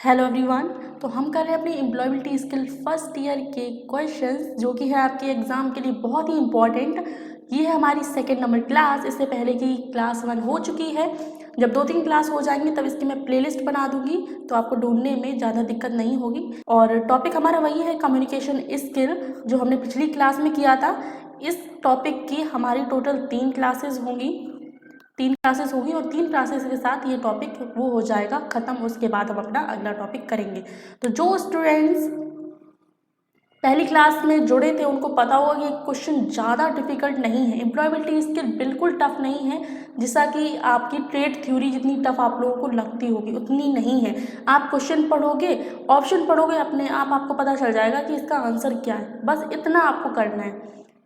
Hello everyone. तो हम कर रहे हैं अपनी एम्प्लॉयबिलिटी स्किल फर्स्ट ईयर के क्वेश्चंस, जो कि है आपके एग्ज़ाम के लिए बहुत ही इम्पॉर्टेंट। ये है हमारी सेकेंड नंबर क्लास। इससे पहले की क्लास 1 हो चुकी है। जब 2-3 क्लास हो जाएंगी तब इसकी मैं प्लेलिस्ट बना दूंगी, तो आपको ढूंढने में ज़्यादा दिक्कत नहीं होगी। और टॉपिक हमारा वही है, कम्युनिकेशन स्किल, जो हमने पिछली क्लास में किया था। इस टॉपिक की हमारी टोटल 3 क्लासेज होंगी। 3 क्लासेस होगी और 3 क्लासेस के साथ ये टॉपिक वो हो जाएगा ख़त्म। उसके बाद हम अपना अगला टॉपिक करेंगे। तो जो स्टूडेंट्स पहली क्लास में जुड़े थे उनको पता होगा कि क्वेश्चन ज़्यादा डिफिकल्ट नहीं है। एम्प्लॉयबिलिटी स्किल बिल्कुल टफ नहीं है, जैसा कि आपकी ट्रेड थ्योरी जितनी टफ आप लोगों को लगती होगी उतनी नहीं है। आप क्वेश्चन पढ़ोगे, ऑप्शन पढ़ोगे, अपने आप आपको पता चल जाएगा कि इसका आंसर क्या है। बस इतना आपको करना है,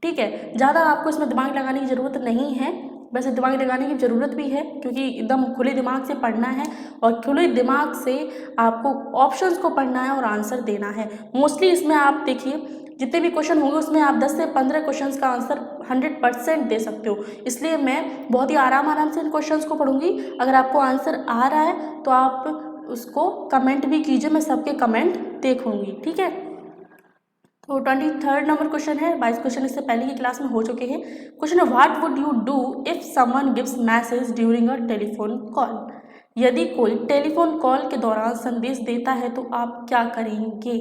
ठीक है। ज़्यादा आपको इसमें दिमाग लगाने की ज़रूरत नहीं है। वैसे दिमाग लगाने की ज़रूरत भी है, क्योंकि एकदम खुले दिमाग से पढ़ना है और खुले दिमाग से आपको ऑप्शंस को पढ़ना है और आंसर देना है। मोस्टली इसमें आप देखिए, जितने भी क्वेश्चन होंगे उसमें आप 10 से 15 क्वेश्चंस का आंसर 100% दे सकते हो। इसलिए मैं बहुत ही आराम से इन क्वेश्चंस को पढ़ूंगी। अगर आपको आंसर आ रहा है तो आप उसको कमेंट भी कीजिए, मैं सबके कमेंट देखूंगी, ठीक है। तो 23rd नंबर क्वेश्चन है। 22 क्वेश्चन इससे पहले की क्लास में हो चुके हैं। क्वेश्चन है, what would you do if someone gives message during a telephone call. यदि कोई टेलीफोन कॉल के दौरान संदेश देता है तो आप क्या करेंगे।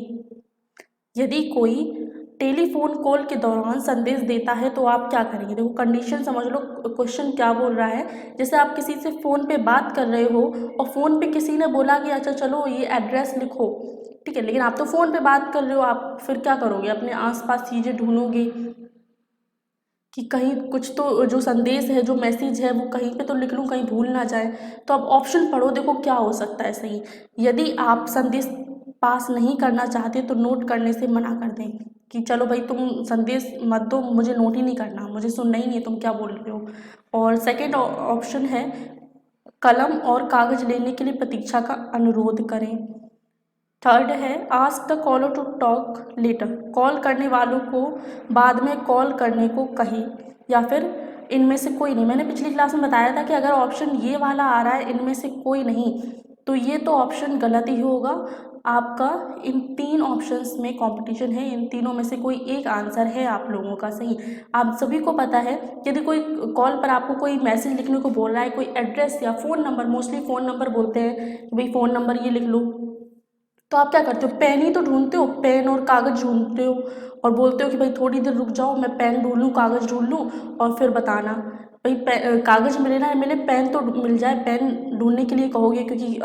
यदि कोई टेलीफोन कॉल के दौरान संदेश देता है तो आप क्या करेंगे। देखो कंडीशन समझ लो, क्वेश्चन क्या बोल रहा है। जैसे आप किसी से फ़ोन पे बात कर रहे हो और फ़ोन पे किसी ने बोला कि अच्छा चलो ये एड्रेस लिखो, ठीक है। लेकिन आप तो फ़ोन पे बात कर रहे हो, आप फिर क्या करोगे, अपने आसपास चीज़ें ढूंढोगे कि कहीं कुछ तो जो संदेश है, जो मैसेज है, वो कहीं पे तो लिख लूँ, कहीं भूल ना जाए। तो आप ऑप्शन पढ़ो, देखो क्या हो सकता है सही। यदि आप संदेश पास नहीं करना चाहते तो नोट करने से मना कर दें कि चलो भाई तुम संदेश मत दो, मुझे नोट ही नहीं करना, मुझे सुनना ही नहीं है तुम क्या बोल रहे हो। और सेकेंड ऑप्शन है, कलम और कागज़ लेने के लिए प्रतीक्षा का अनुरोध करें। थर्ड है, ask the caller to talk later, call करने वालों को बाद में कॉल करने को कहें। या फिर इनमें से कोई नहीं। मैंने पिछली क्लास में बताया था कि अगर ऑप्शन ये वाला आ रहा है इनमें से कोई नहीं, तो ये तो ऑप्शन गलत ही होगा आपका। इन 3 ऑप्शंस में कंपटीशन है, इन तीनों में से कोई एक आंसर है आप लोगों का सही। आप सभी को पता है, यदि कोई कॉल पर आपको कोई मैसेज लिखने को बोल रहा है, कोई एड्रेस या phone number, mostly phone number बोलते हैं कि भाई फ़ोन नंबर ये लिख लो, तो आप क्या करते हो, पेन ही तो ढूंढते हो, पेन और कागज़ ढूंढते हो और बोलते हो कि भाई थोड़ी देर रुक जाओ, मैं पेन ढूंढ लूँ, कागज़ ढूंढ लूँ और फिर बताना। भाई कागज़ मिले ना मिले, पेन तो मिल जाए। पेन ढूंढने के लिए कहोगे, क्योंकि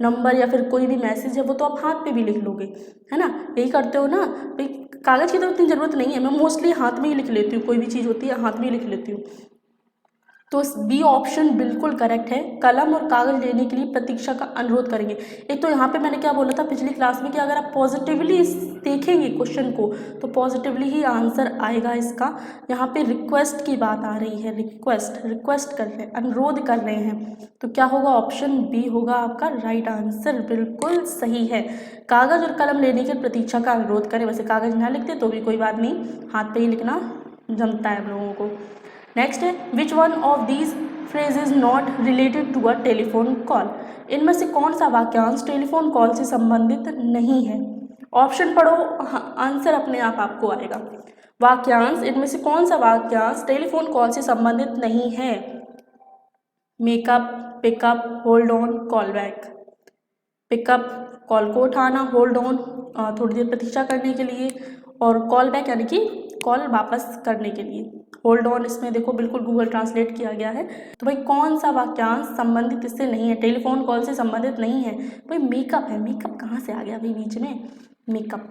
नंबर या फिर कोई भी मैसेज है वो तो आप हाथ पे भी लिख लोगे, है ना। यही करते हो ना भाई। कागज़ की तो इतनी ज़रूरत नहीं है, मैं मोस्टली हाथ में ही लिख लेती हूँ, कोई भी चीज़ होती है हाथ में ही लिख लेती हूँ। तो बी ऑप्शन बिल्कुल करेक्ट है, कलम और कागज लेने के लिए प्रतीक्षा का अनुरोध करेंगे। एक तो यहाँ पे मैंने क्या बोला था पिछली क्लास में कि अगर आप पॉजिटिवली देखेंगे क्वेश्चन को तो पॉजिटिवली ही आंसर आएगा इसका। यहाँ पे रिक्वेस्ट की बात आ रही है, रिक्वेस्ट कर रहे हैं, अनुरोध कर रहे हैं, तो क्या होगा, ऑप्शन बी होगा आपका राइट आंसर, बिल्कुल सही है। कागज और कलम लेने की प्रतीक्षा का अनुरोध करें। वैसे कागज ना लिखते तो भी कोई बात नहीं, हाथ पे ही लिखना जमता है हम लोगों को। नेक्स्ट है, which one of these phrase is not related to a telephone call. इनमें से कौन सा वाक्यांश टेलीफोन कॉल से संबंधित नहीं है। ऑप्शन पढ़ो, आंसर अपने आप आपको आएगा। वाक्यांश, इनमें से कौन सा वाक्यांश टेलीफोन कॉल से संबंधित नहीं है। Makeup, pickup, hold on, call back. Pickup, call को उठाना, होल्ड ऑन थोड़ी देर प्रतीक्षा करने के लिए, और कॉल बैक यानी कि कॉल वापस करने के लिए। होल्ड ऑन इसमें देखो बिल्कुल गूगल ट्रांसलेट किया गया है। तो भाई कौन सा वाक्यांश संबंधित इससे नहीं है, टेलीफोन कॉल से संबंधित नहीं है। भाई मेकअप है, मेकअप कहाँ से आ गया भाई बीच में, मेकअप।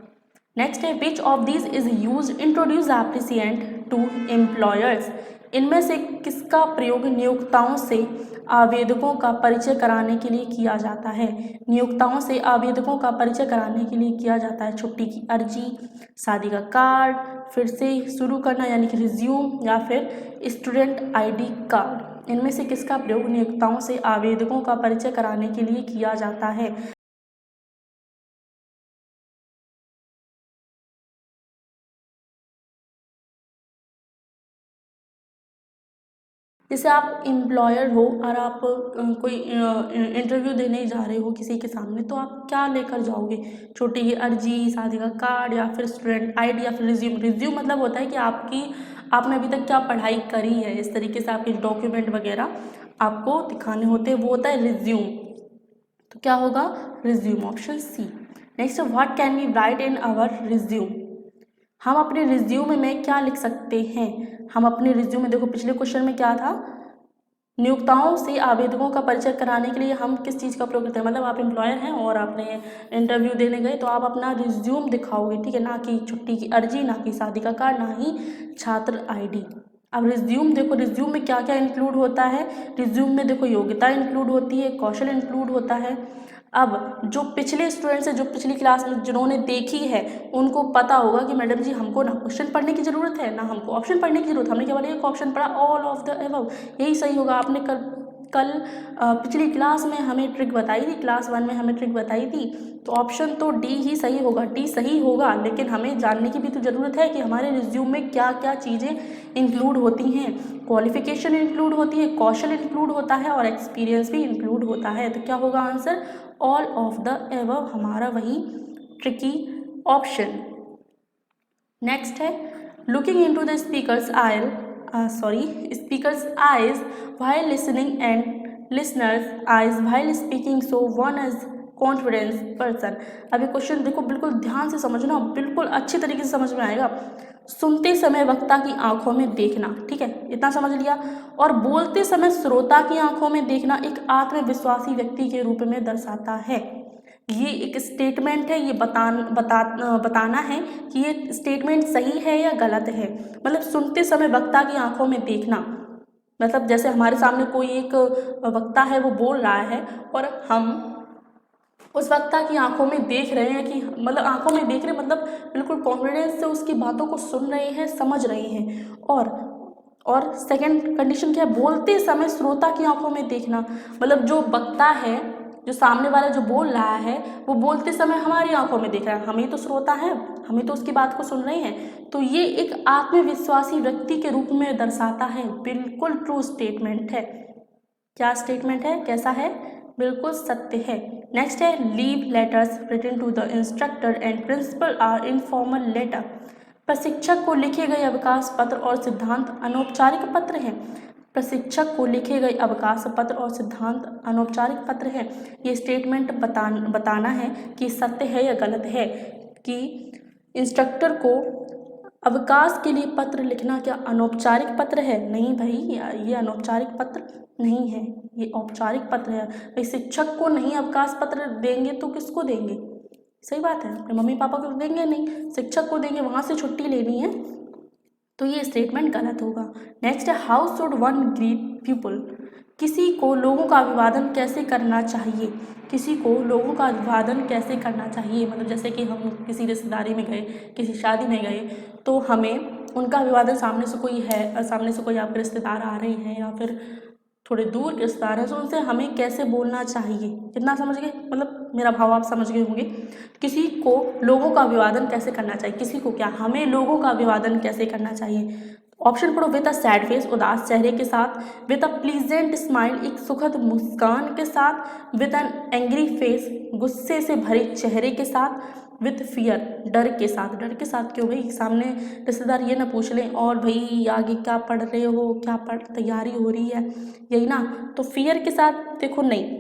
नेक्स्ट है, which of these is use introduce appreciated to employers. इनमें से किसका प्रयोग नियोक्ताओं से आवेदकों का परिचय कराने के लिए किया जाता है। नियोक्ताओं से आवेदकों का परिचय कराने के लिए किया जाता है छुट्टी की अर्जी, शादी का कार्ड, फिर से शुरू करना यानी कि रिज्यूम, या फिर स्टूडेंट आईडी कार्ड। इनमें से किसका प्रयोग नियोक्ताओं से आवेदकों का परिचय कराने के लिए किया जाता है। जैसे आप एम्प्लॉयर हो और आप कोई इंटरव्यू देने जा रहे हो किसी के सामने, तो आप क्या लेकर जाओगे? छोटी सी अर्जी, शादी का कार्ड, या फिर स्टूडेंट आईडी, या फिर रिज्यूम। रिज्यूम मतलब होता है कि आपने अभी तक क्या पढ़ाई करी है, इस तरीके से आपके डॉक्यूमेंट वगैरह आपको दिखाने होते हैं, वो होता है रिज्यूम। तो क्या होगा? Resume, option C. Next, what can we write in our resume? हम अपने रिज्यूम में क्या लिख सकते हैं? हम अपने रिज्यूम में, देखो पिछले क्वेश्चन में क्या था, नियोक्ताओं से आवेदकों का परिचय कराने के लिए हम किस चीज़ का प्रयोग करते हैं? मतलब आप एम्प्लॉयर हैं और आपने इंटरव्यू देने गए, तो आप अपना रिज्यूम दिखाओगे, ठीक है, ना कि छुट्टी की अर्जी, ना कि शादी का कार्ड, ना ही छात्र आईडी। अब रिज्यूम देखो, रिज्यूम में क्या क्या इंक्लूड होता है? रिज्यूम में देखो योग्यता इंक्लूड होती है, कौशल इंक्लूड होता है। अब जो पिछले स्टूडेंट्स हैं, जो पिछली क्लास में जिन्होंने देखी है, उनको पता होगा कि मैडम जी हमको ना क्वेश्चन पढ़ने की ज़रूरत है, ना हमको ऑप्शन पढ़ने की ज़रूरत, हमने केवल एक ऑप्शन पढ़ा, ऑल ऑफ द एबव, यही सही होगा। आपने कल पिछली क्लास में हमें ट्रिक बताई थी, क्लास 1 में हमें ट्रिक बताई थी, तो ऑप्शन तो डी ही सही होगा, डी सही होगा। लेकिन हमें जानने की भी तो ज़रूरत है कि हमारे रिज्यूम में क्या क्या चीज़ें इंक्लूड होती हैं। क्वालिफिकेशन इंक्लूड होती है, कौशल इंक्लूड होता है, और एक्सपीरियंस भी इंक्लूड होता है। तो क्या होगा answer? All of the above, हमारा वही ट्रिकी ऑप्शन। नेक्स्ट है, looking into the speakers eyes while listening and listeners eyes while speaking, so one is confidence person। अब ये क्वेश्चन देखो, बिल्कुल ध्यान से समझना, बिल्कुल अच्छी तरीके से समझ में आएगा। सुनते समय वक्ता की आंखों में देखना, ठीक है, इतना समझ लिया। और बोलते समय श्रोता की आंखों में देखना एक आत्मविश्वासी व्यक्ति के रूप में दर्शाता है। ये एक स्टेटमेंट है, ये बताना है कि ये स्टेटमेंट सही है या गलत है। मतलब सुनते समय वक्ता की आंखों में देखना, मतलब जैसे हमारे सामने कोई एक वक्ता है, वो बोल रहा है और हम उस वक्ता की आंखों में देख रहे हैं, कि मतलब आंखों में देख रहे हैं, मतलब बिल्कुल कॉन्फिडेंस से उसकी बातों को सुन रहे हैं, समझ रहे हैं। और सेकंड कंडीशन क्या है? बोलते समय श्रोता की आंखों में देखना, मतलब जो वक्ता है, जो सामने वाला जो बोल रहा है, वो बोलते समय हमारी आंखों में देख रहा है, हमें तो श्रोता है, हमें तो उसकी बात को सुन रहे हैं। तो ये एक आत्मविश्वासी व्यक्ति के रूप में दर्शाता है। बिल्कुल ट्रू स्टेटमेंट है। क्या स्टेटमेंट है? कैसा है? बिल्कुल सत्य है। नेक्स्ट है, leave letters written to the instructor and principal are informal letter. प्रशिक्षक को लिखे गए अवकाश पत्र और सिद्धांत अनौपचारिक पत्र हैं। प्रशिक्षक को लिखे गए अवकाश पत्र और सिद्धांत अनौपचारिक पत्र हैं। ये स्टेटमेंट बताना है कि सत्य है या गलत है, कि इंस्ट्रक्टर को अवकाश के लिए पत्र लिखना क्या अनौपचारिक पत्र है? नहीं भाई, ये अनौपचारिक पत्र नहीं है, ये औपचारिक पत्र है। भाई शिक्षक को नहीं अवकाश पत्र देंगे तो किसको देंगे? सही बात है, अपने मम्मी पापा को देंगे नहीं, शिक्षक को देंगे, वहाँ से छुट्टी लेनी है, तो ये स्टेटमेंट गलत होगा। नेक्स्ट है, how should one greet people. किसी को लोगों का अभिवादन कैसे करना चाहिए? किसी को लोगों का अभिवादन कैसे करना चाहिए? मतलब जैसे कि हम किसी रिश्तेदारी में गए, किसी शादी में गए, तो हमें उनका अभिवादन, सामने से कोई आपके रिश्तेदार आ रहे हैं, या फिर थोड़े दूर के रिश्तेदार हैं, तो उनसे हमें कैसे बोलना चाहिए? कितना समझ गए? मतलब मेरा भाव आप समझ गए होंगे। किसी को लोगों का अभिवादन कैसे करना चाहिए? किसी को क्या, हमें लोगों का अभिवादन कैसे करना चाहिए? ऑप्शन पढ़ो, विद अ सैड फेस, उदास चेहरे के साथ, विद अ प्लीजेंट स्माइल, एक सुखद मुस्कान के साथ, विद एन एंग्री फेस, गुस्से से भरे चेहरे के साथ, विथ फियर, डर के साथ। डर के साथ क्यों भाई? सामने रिश्तेदार ये ना पूछ लें, और भाई आगे क्या पढ़ रहे हो, क्या तैयारी हो रही है, यही ना। तो फियर के साथ देखो नहीं,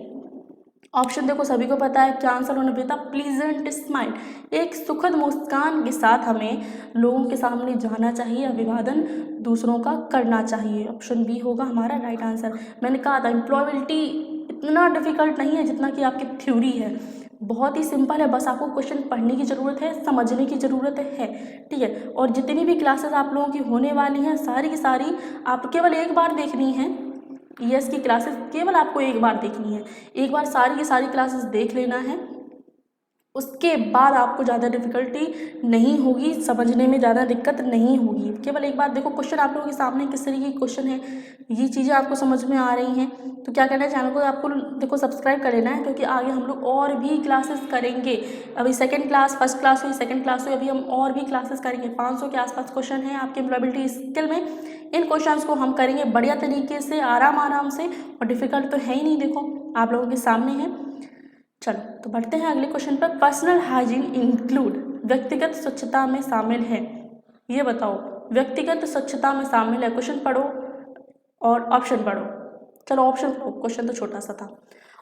ऑप्शन देखो सभी को पता है क्या आंसर होना बेटा? प्लीजेंट स्माइल, एक सुखद मुस्कान के साथ हमें लोगों के सामने जाना चाहिए, अभिवादन दूसरों का करना चाहिए। ऑप्शन बी होगा हमारा राइट आंसर। मैंने कहा था एम्प्लॉयबिलिटी इतना डिफिकल्ट नहीं है जितना कि आपकी थ्योरी है, बहुत ही सिंपल है, बस आपको क्वेश्चन पढ़ने की ज़रूरत है, समझने की ज़रूरत है, ठीक है। और जितनी भी क्लासेस आप लोगों की होने वाली हैं, सारी की सारी आप केवल एक बार देखनी है। ईएस की क्लासेस केवल आपको एक बार देखनी है, एक बार सारी की सारी क्लासेस देख लेना है, उसके बाद आपको ज़्यादा डिफिकल्टी नहीं होगी, समझने में ज़्यादा दिक्कत नहीं होगी। केवल एक बार देखो क्वेश्चन आप लोगों के सामने किस तरीके के क्वेश्चन है, ये चीज़ें आपको समझ में आ रही हैं, तो क्या करना है, चैनल को आपको देखो सब्सक्राइब कर लेना है, क्योंकि आगे हम लोग और भी क्लासेस करेंगे। अभी सेकंड क्लास, फर्स्ट क्लास हुई, सेकंड क्लास हुई, अभी हम और भी क्लासेस करेंगे। 500 के आसपास क्वेश्चन है आपके एम्प्लॉयबिलिटी स्किल में, इन क्वेश्चंस को हम करेंगे बढ़िया तरीके से, आराम से, और डिफिकल्ट तो है ही नहीं, देखो आप लोगों के सामने है। चलो तो बढ़ते हैं अगले क्वेश्चन पर। पर्सनल हाइजीन इंक्लूड व्यक्तिगत स्वच्छता में शामिल है, ये बताओ व्यक्तिगत स्वच्छता में शामिल है। क्वेश्चन पढ़ो और ऑप्शन पढ़ो। चलो ऑप्शन पढ़ो, क्वेश्चन तो छोटा सा था।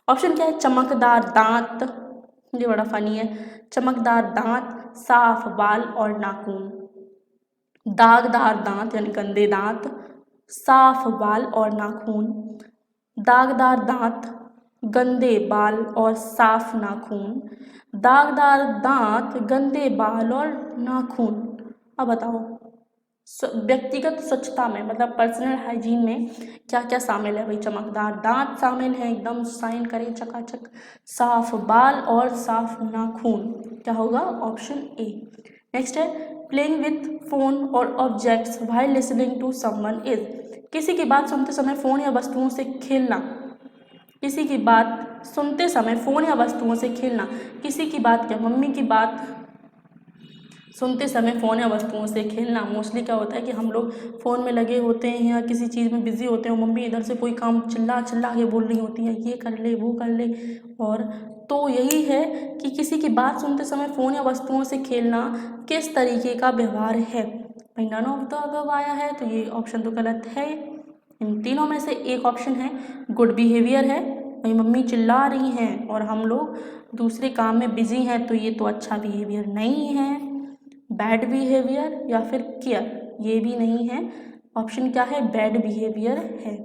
ऑप्शन क्या है? चमकदार दांत, ये बड़ा फनी है। चमकदार दांत, साफ बाल और नाखून। दागदार दांत यानी गंदे दांत, साफ बाल और नाखून। दागदार दांत, गंदे बाल और साफ नाखून। दागदार दांत, गंदे बाल और नाखून। अब बताओ व्यक्तिगत स्वच्छता में मतलब पर्सनल हाइजीन में क्या क्या शामिल है भाई? चमकदार दांत शामिल है, एकदम साइन करें चकाचक। साफ बाल और साफ नाखून, क्या होगा? Option A. नेक्स्ट है प्लेइंग विथ फोन और objects while listening to someone is, किसी की बात सुनते समय फोन या वस्तुओं से खेलना। किसी की बात सुनते समय फोन या वस्तुओं से खेलना। किसी की बात क्या? मम्मी की बात सुनते समय फ़ोन या वस्तुओं से खेलना। मोस्टली क्या होता है कि हम लोग फ़ोन में लगे होते हैं या किसी चीज़ में बिज़ी होते हैं, मम्मी इधर से कोई काम चिल्ला चिल्ला के बोल रही होती है, ये कर ले वो कर ले। और तो यही है कि किसी की बात सुनते समय फ़ोन या वस्तुओं से खेलना किस तरीके का व्यवहार है? भाई नन ऑफ द अबव आया है, तो ये ऑप्शन तो गलत है। इन तीनों में से एक ऑप्शन है गुड बिहेवियर है। भाई मम्मी चिल्ला रही हैं और हम लोग दूसरे काम में बिजी हैं, तो ये तो अच्छा बिहेवियर नहीं है। बैड बिहेवियर या फिर केयर, ये भी नहीं है। ऑप्शन क्या है? बैड बिहेवियर है।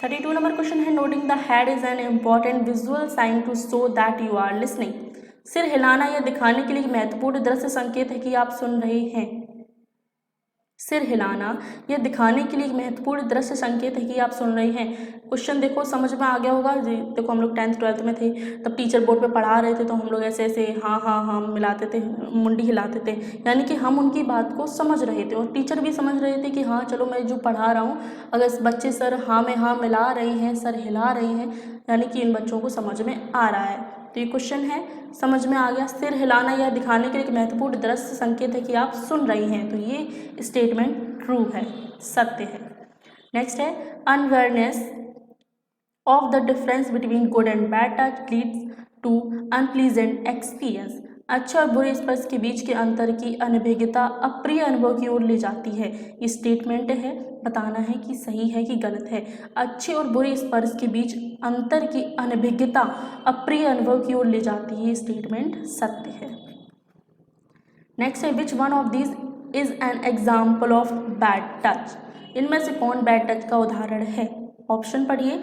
32 नंबर क्वेश्चन है nodding the head is an important visual sign to show that you are listening, सिर हिलाना यह दिखाने के लिए एक महत्वपूर्ण दृश्य संकेत है कि आप सुन रहे हैं। सिर हिलाना यह दिखाने के लिए एक महत्वपूर्ण दृश्य संकेत है कि आप सुन रहे हैं। क्वेश्चन देखो समझ में आ गया होगा जी। देखो हम लोग 10th 12th में थे, तब टीचर बोर्ड पे पढ़ा रहे थे, तो हम लोग ऐसे ऐसे हाँ हाँ हाँ मिलाते थे, मुंडी हिलाते थे, यानी कि हम उनकी बात को समझ रहे थे और टीचर भी समझ रहे थे कि हाँ चलो मैं जो पढ़ा रहा हूँ, अगर बच्चे सर हाँ में हाँ मिला रहे हैं, सर हिला रहे हैं, यानी कि इन बच्चों को समझ में आ रहा है। तो ये क्वेश्चन है, समझ में आ गया। सिर हिलाना यह दिखाने के लिए एक महत्वपूर्ण दृश्य संकेत है कि आप सुन रही हैं, तो ये स्टेटमेंट ट्रू है, सत्य है। नेक्स्ट है unawareness of the difference between good and bad touch leads to unpleasant experience, अच्छे और बुरे स्पर्श के बीच के अंतर की अनभिज्ञता अप्रिय अनुभव की ओर ले जाती है। ये स्टेटमेंट है, बताना है कि सही है कि गलत है। अच्छे और बुरे स्पर्श के बीच अंतर की अनभिज्ञता अप्रिय अनुभव की ओर ले जाती है, ये स्टेटमेंट सत्य है। नेक्स्ट है which one of these is an example of bad touch, इनमें से कौन बैड टच का उदाहरण है? ऑप्शन पढ़िए।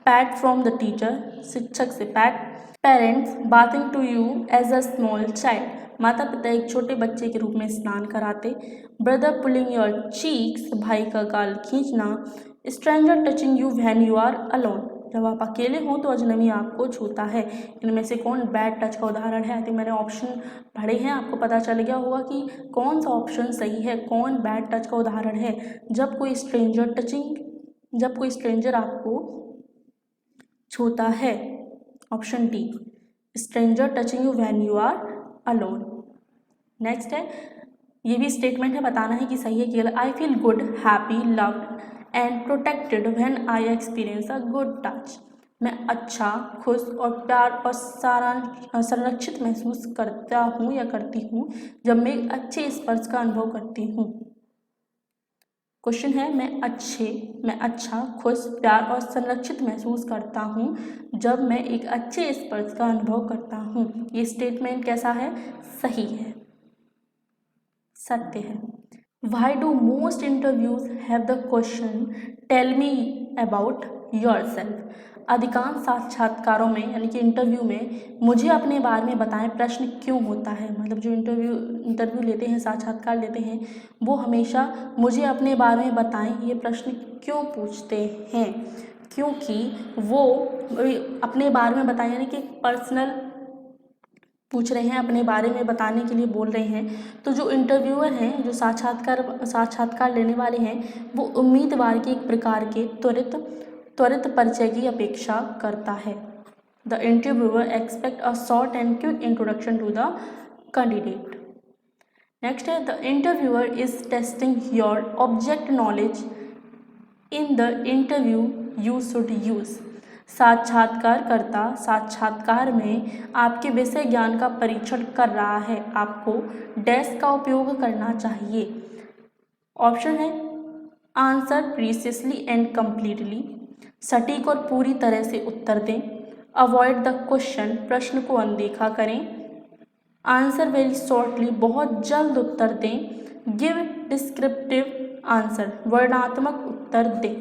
पैट फ्रॉम द टीचर, शिक्षक से pat. Parents bathing to you as a small child, माता पिता एक छोटे बच्चे के रूप में स्नान कराते। ब्रदर पुलिंग योर चीक्स, भाई का गाल खींचना। Stranger touching you when you are alone, जब आप अकेले हों तो अजनबी आपको छूता है। इनमें से कौन बैड टच का उदाहरण है? आई थिंक मैंने ऑप्शन पढ़े हैं, आपको पता चल गया होगा कि कौन सा ऑप्शन सही है, कौन बैड टच का उदाहरण है। जब कोई स्ट्रेंजर आपको छूता है, option D, stranger touching you when you are alone. Next है, ये भी स्टेटमेंट है, बताना है कि सही है कि गलत। I feel good, happy, loved and protected when I experience a good touch, मैं अच्छा, खुश और प्यार और संरक्षित महसूस करता हूँ या करती हूँ जब मैं एक अच्छे स्पर्श का अनुभव करती हूँ। क्वेश्चन है मैं अच्छा, खुश, प्यार और संरक्षित महसूस करता हूँ जब मैं एक अच्छे स्पर्श का अनुभव करता हूँ। ये स्टेटमेंट कैसा है? सही है, सत्य है। Why do most interviews have the question tell me about yourself? अधिकांश साक्षात्कारों में यानी कि इंटरव्यू में मुझे अपने बारे में बताएं प्रश्न क्यों होता है? मतलब जो इंटरव्यू लेते हैं, साक्षात्कार लेते हैं, वो हमेशा मुझे अपने बारे में बताएं ये प्रश्न क्यों पूछते हैं? क्योंकि वो अपने बारे में बताएं, यानी कि पर्सनल पूछ रहे हैं, अपने बारे में बताने के लिए बोल रहे हैं। तो जो इंटरव्यूअर हैं, जो साक्षात्कार लेने वाले हैं, वो उम्मीदवार के एक प्रकार के त्वरित परिचय की अपेक्षा करता है। The interviewer expect a short and quick introduction to the candidate. Next है the interviewer is testing your object knowledge in the interview you should use. साक्षात्कारकर्ता साक्षात्कार में आपके विषय ज्ञान का परीक्षण कर रहा है, आपको डैश का उपयोग करना चाहिए। ऑप्शन है आंसर प्रीसियसली एंड कंप्लीटली, सटीक और पूरी तरह से उत्तर दें, अवॉइड द क्वेश्चन प्रश्न को अनदेखा करें, आंसर वेरी शॉर्टली बहुत जल्द उत्तर दें, गिव डिस्क्रिप्टिव आंसर वर्णनात्मक उत्तर दें।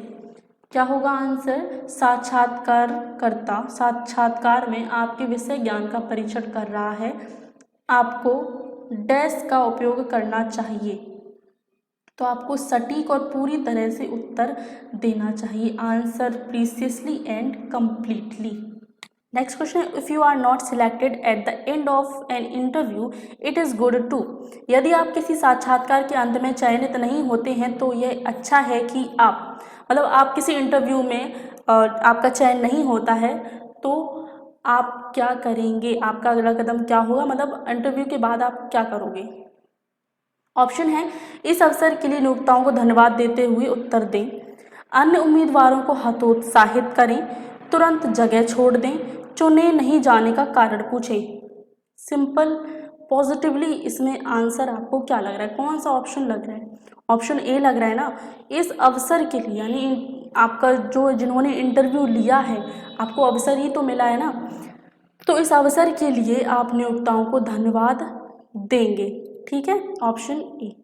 क्या होगा आंसर? साक्षात्कारकर्ता साक्षात्कार में आपके विषय ज्ञान का परीक्षण कर रहा है, आपको डैश का उपयोग करना चाहिए, तो आपको सटीक और पूरी तरह से उत्तर देना चाहिए। Answer precisely and completely. Next question, if you are not selected at the end of an interview it is good to. यदि आप किसी साक्षात्कार के अंत में चयनित नहीं होते हैं तो यह अच्छा है कि आप किसी इंटरव्यू में आपका चयन नहीं होता है तो आप क्या करेंगे, आपका अगला कदम क्या होगा, मतलब इंटरव्यू के बाद आप क्या करोगे। ऑप्शन है इस अवसर के लिए नियोक्ताओं को धन्यवाद देते हुए उत्तर दें, अन्य उम्मीदवारों को हतोत्साहित करें, तुरंत जगह छोड़ दें, चुने नहीं जाने का कारण पूछें। सिंपल पॉजिटिवली इसमें आंसर आपको क्या लग रहा है, कौन सा ऑप्शन लग रहा है? ऑप्शन ए लग रहा है ना, इस अवसर के लिए, यानी आपका जिन्होंने इंटरव्यू लिया है आपको अवसर ही तो मिला है ना, तो इस अवसर के लिए आप नियोक्ताओं को धन्यवाद देंगे। ठीक है, ऑप्शन ए।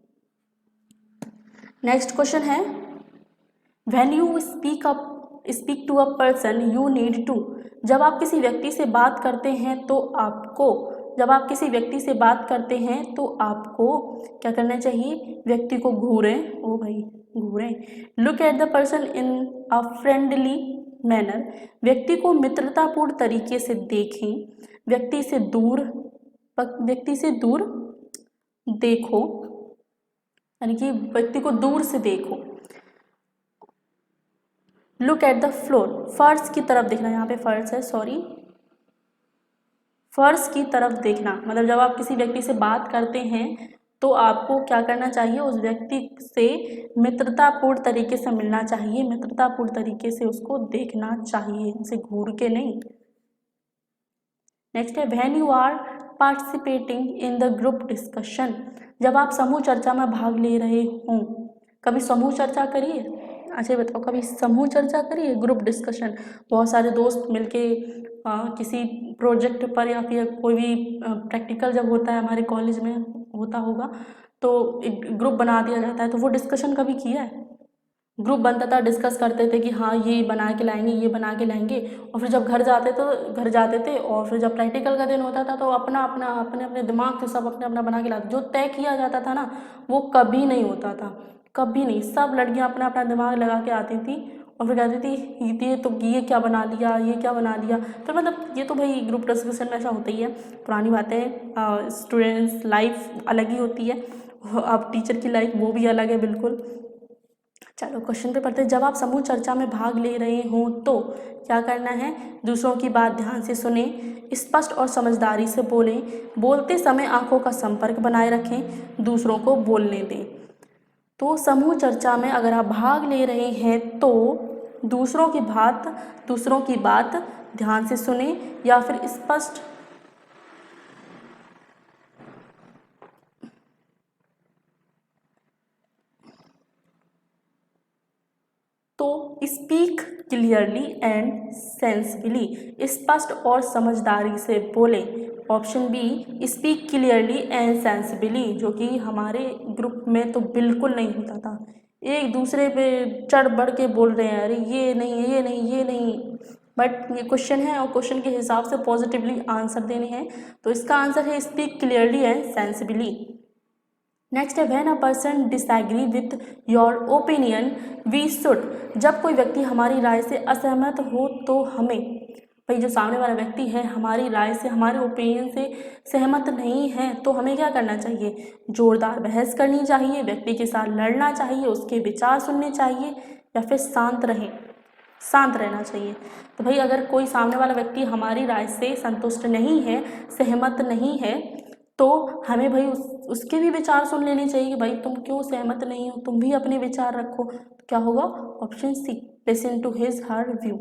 नेक्स्ट क्वेश्चन है when you speak to a person you need to. जब आप किसी व्यक्ति से बात करते हैं तो आपको क्या करना चाहिए? व्यक्ति को घूरें, ओ भाई घूरें, look at the person in a friendly manner, व्यक्ति को मित्रतापूर्ण तरीके से देखें, व्यक्ति से दूर देखो, यानी कि व्यक्ति को दूर से देखो। लुक एट द फ्लोर, फर्श की तरफ देखना, यहाँ पे फर्श है सॉरी, फर्श की तरफ देखना, मतलब जब आप किसी व्यक्ति से बात करते हैं तो आपको क्या करना चाहिए? उस व्यक्ति से मित्रतापूर्ण तरीके से मिलना चाहिए, मित्रतापूर्ण तरीके से उसको देखना चाहिए, उसे घूर के नहीं। नेक्स्ट है when you are participating in the group discussion. जब आप समूह चर्चा में भाग ले रहे हों, कभी समूह चर्चा करिए, अच्छा बताओ कभी समूह चर्चा करिए, ग्रुप डिस्कशन, बहुत सारे दोस्त मिलके किसी प्रोजेक्ट पर या फिर कोई भी प्रैक्टिकल जब होता है, हमारे कॉलेज में होता होगा तो एक ग्रुप बना दिया जाता है, तो वो डिस्कशन कभी किया है? ग्रुप बनता था, डिस्कस करते थे कि हाँ ये बना के लाएंगे, ये बना के लाएंगे, और फिर जब घर जाते थे और फिर जब प्रैक्टिकल का दिन होता था तो अपने अपने दिमाग से सब अपना बना के लाते। जो तय किया जाता था ना वो कभी नहीं होता था, कभी नहीं। सब लड़कियां अपना दिमाग लगा के आती थी और फिर कहती थी ये क्या बना लिया, ये क्या बना लिया। तो मतलब ये तो भाई ग्रुप डिस्कशन में ऐसा होता ही है, पुरानी बातें। स्टूडेंट्स लाइफ अलग ही होती है, अब टीचर की लाइफ वो भी अलग है बिल्कुल। चलो क्वेश्चन पे पढ़ते हैं। जब आप समूह चर्चा में भाग ले रहे हों तो क्या करना है? दूसरों की बात ध्यान से सुने, स्पष्ट और समझदारी से बोलें, बोलते समय आंखों का संपर्क बनाए रखें, दूसरों को बोलने दें। तो समूह चर्चा में अगर आप भाग ले रहे हैं तो दूसरों की बात ध्यान से सुने या फिर स्पष्ट तो स्पीक क्लियरली एंड सेंसिबली, स्पष्ट और समझदारी से बोले। Option B speak clearly and sensibly, जो कि हमारे ग्रुप में तो बिल्कुल नहीं होता था, एक दूसरे पे चढ़ बढ़ के बोल रहे हैं, अरे ये नहीं ये नहीं ये नहीं। बट ये क्वेश्चन है और क्वेश्चन के हिसाब से पॉजिटिवली आंसर देने हैं, तो इसका आंसर है speak clearly and sensibly. Next है when a person disagree with your opinion we should. जब कोई व्यक्ति हमारी राय से असहमत हो तो हमें, भाई जो सामने वाला व्यक्ति है हमारी राय से, हमारे ओपिनियन से सहमत नहीं है तो हमें क्या करना चाहिए? जोरदार बहस करनी चाहिए, व्यक्ति के साथ लड़ना चाहिए, उसके विचार सुनने चाहिए या फिर शांत रहना चाहिए। तो भाई अगर कोई सामने वाला व्यक्ति हमारी राय से संतुष्ट नहीं है, सहमत नहीं है, तो हमें भाई उसके भी विचार सुन लेने चाहिए कि भाई तुम क्यों सहमत नहीं हो, तुम भी अपने विचार रखो। तो क्या होगा? Option C, listen to his her view.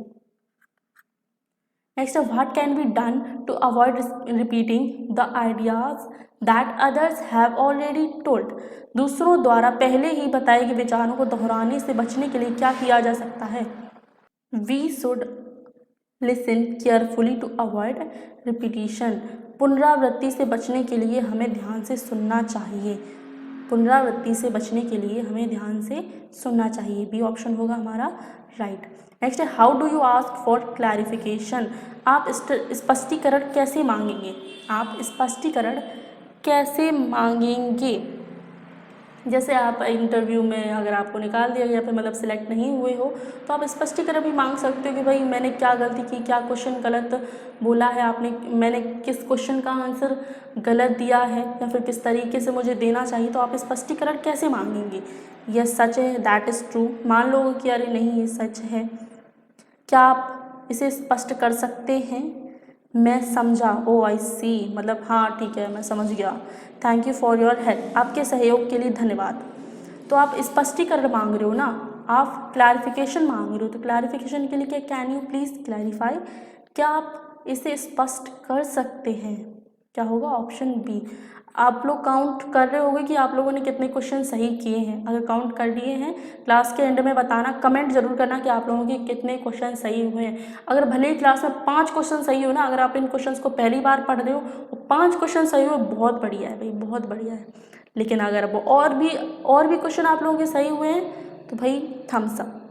Next है, what can be done to avoid repeating the ideas that others have already told. दूसरों द्वारा पहले ही बताए गए विचारों को दोहराने से बचने के लिए क्या किया जा सकता है? We should listen carefully to avoid repetition. पुनरावृत्ति से बचने के लिए हमें ध्यान से सुनना चाहिए। पुनरावृत्ति से बचने के लिए हमें ध्यान से सुनना चाहिए। बी ऑप्शन होगा हमारा राइट। नेक्स्ट है, how do you ask for clarification. आप स्पष्टीकरण कैसे मांगेंगे? आप स्पष्टीकरण कैसे मांगेंगे? जैसे आप इंटरव्यू में अगर आपको निकाल दिया गया, फिर मतलब सिलेक्ट नहीं हुए हो, तो आप स्पष्टीकरण भी मांग सकते हो कि भाई मैंने क्या गलती की, क्या क्वेश्चन गलत बोला है आपने, मैंने किस क्वेश्चन का आंसर गलत दिया है, या फिर किस तरीके से मुझे देना चाहिए। तो आप स्पष्टीकरण कैसे मांगेंगे? यह सच है, दैट इज़ ट्रू। मान लो कि अरे नहीं ये सच है, क्या आप इसे स्पष्ट कर सकते हैं? मैं समझा, ओ आई सी, मतलब हाँ ठीक है मैं समझ गया। Thank you for your help, आपके सहयोग के लिए धन्यवाद। तो आप स्पष्टीकरण मांग रहे हो ना, आप क्लैरिफिकेशन मांग रहे हो। तो क्लैरिफिकेशन के लिए क्या, कैन यू प्लीज़ क्लैरिफाई, क्या आप इसे स्पष्ट कर सकते हैं? क्या होगा? Option B. आप लोग काउंट कर रहे होंगे कि आप लोगों ने कितने क्वेश्चन सही किए हैं। अगर काउंट कर लिए हैं, क्लास के एंड में बताना, कमेंट जरूर करना कि आप लोगों के कितने क्वेश्चन सही हुए हैं। अगर भले ही क्लास में 5 क्वेश्चन सही हो ना, अगर आप इन क्वेश्चंस को पहली बार पढ़ रहे हो, 5 क्वेश्चन सही हुए, बहुत बढ़िया है भाई, बहुत बढ़िया है। लेकिन अगर वो और भी क्वेश्चन आप लोगों के सही हुए हैं तो भाई थम्स अप।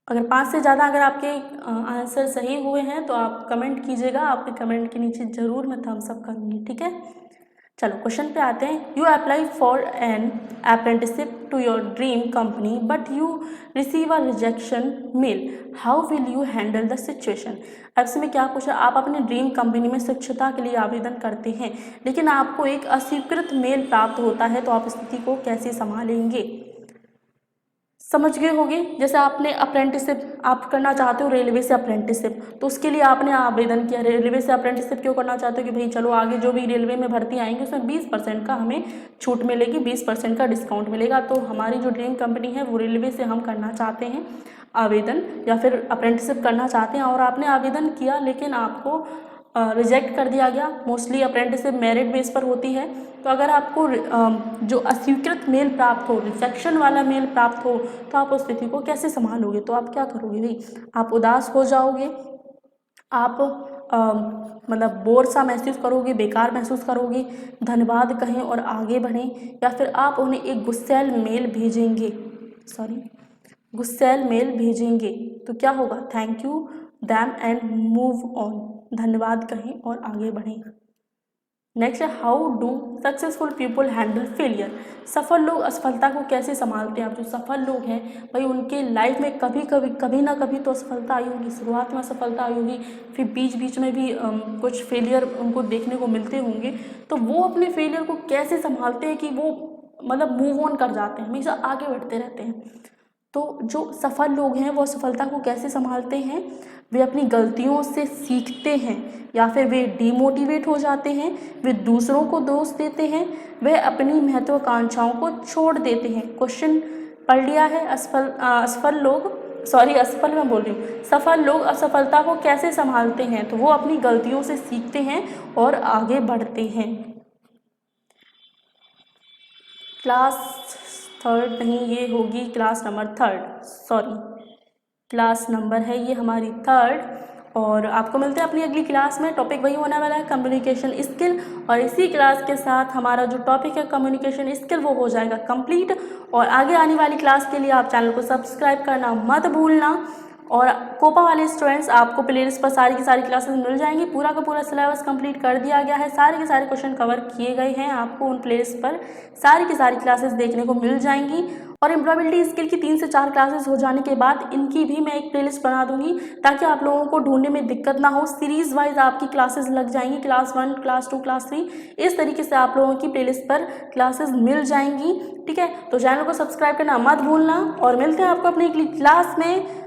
अगर 5 से ज़्यादा अगर आपके आंसर सही हुए हैं तो आप कमेंट कीजिएगा, आपके कमेंट के नीचे ज़रूर मैं थम्स अप करूँगी, ठीक है। चलो क्वेश्चन पे आते हैं। You apply for an apprenticeship to your dream company but you receive a rejection mail, how will you handle the situation. अब इसमें क्या पूछा? आप अपनी ड्रीम कंपनी में शिक्षता के लिए आवेदन करते हैं, लेकिन आपको एक अस्वीकृत मेल प्राप्त होता है, तो आप स्थिति को कैसे संभालेंगे? समझ गए होंगे। जैसे आपने अप्रेंटिसशिप आप करना चाहते हो, रेलवे से अप्रेंटिसशिप, तो उसके लिए आपने आवेदन किया। रेलवे से अप्रेंटिसशिप क्यों करना चाहते हो कि भाई चलो आगे जो भी रेलवे में भर्ती आएंगी उसमें 20% का हमें छूट मिलेगी, 20% का डिस्काउंट मिलेगा। तो हमारी जो ड्रीम कंपनी है वो रेलवे से हम करना चाहते हैं आवेदन, या फिर अप्रेंटिसशिप करना चाहते हैं, और आपने आवेदन किया लेकिन आपको रिजेक्ट कर दिया गया। मोस्टली अप्रेंटिसशिप मेरिट बेस पर होती है। तो अगर आपको जो अस्वीकृत मेल प्राप्त हो, रिजेक्शन वाला मेल प्राप्त हो, तो आप उस स्थिति को कैसे संभालोगे? तो आप क्या करोगे भाई? आप उदास हो जाओगे, आप मतलब बोर सा महसूस करोगे, बेकार महसूस करोगे, धन्यवाद कहें और आगे बढ़ें, या फिर आप उन्हें एक गुस्सैल मेल भेजेंगे। तो क्या होगा? Thank you them and move on, धन्यवाद कहें और आगे बढ़ें। नेक्स्ट है, how do successful people handle failure. सफल लोग असफलता को कैसे संभालते हैं? अब जो सफल लोग हैं भाई उनके लाइफ में कभी ना कभी तो असफलता आई होगी। शुरुआत में असफलता आई होगी, फिर बीच बीच में भी कुछ फेलियर उनको देखने को मिलते होंगे। तो वो अपने फेलियर को कैसे संभालते हैं कि वो मतलब मूव ऑन कर जाते हैं, हमेशा आगे बढ़ते रहते हैं। तो जो सफल लोग हैं वो असफलता को कैसे संभालते हैं? वे अपनी गलतियों से सीखते हैं, या फिर वे डीमोटिवेट हो जाते हैं, वे दूसरों को दोष देते हैं, वे अपनी महत्वाकांक्षाओं को छोड़ देते हैं। क्वेश्चन पढ़ लिया है। सफल लोग असफलता को कैसे संभालते हैं? तो वो अपनी गलतियों से सीखते हैं और आगे बढ़ते हैं। क्लास थर्ड नहीं, ये होगी क्लास नंबर क्लास नंबर है ये हमारी 3rd। और आपको मिलते हैं अपनी अगली क्लास में। टॉपिक वही होने वाला है कम्युनिकेशन स्किल, और इसी क्लास के साथ हमारा जो टॉपिक है कम्युनिकेशन स्किल वो हो जाएगा कंप्लीट। और आगे आने वाली क्लास के लिए आप चैनल को सब्सक्राइब करना मत भूलना। और कोपा वाले स्टूडेंट्स, आपको प्लेलिस्ट पर सारी की सारी क्लासेस मिल जाएंगी। पूरा का पूरा सिलेबस कंप्लीट कर दिया गया है, सारे के सारे क्वेश्चन कवर किए गए हैं। आपको उन प्लेलिस्ट पर सारी की सारी क्लासेस देखने को मिल जाएंगी। और एम्प्लॉयबिलिटी स्किल की 3 से 4 क्लासेस हो जाने के बाद इनकी भी मैं एक प्लेलिस्ट बना दूंगी, ताकि आप लोगों को ढूंढने में दिक्कत ना हो। सीरीज वाइज आपकी क्लासेस लग जाएंगी, क्लास 1, क्लास 2, क्लास 3, इस तरीके से आप लोगों की प्लेलिस्ट पर क्लासेस मिल जाएंगी। ठीक है, तो चैनल को सब्सक्राइब करना मत भूलना, और मिलते हैं आपको अपनी अगली क्लास में।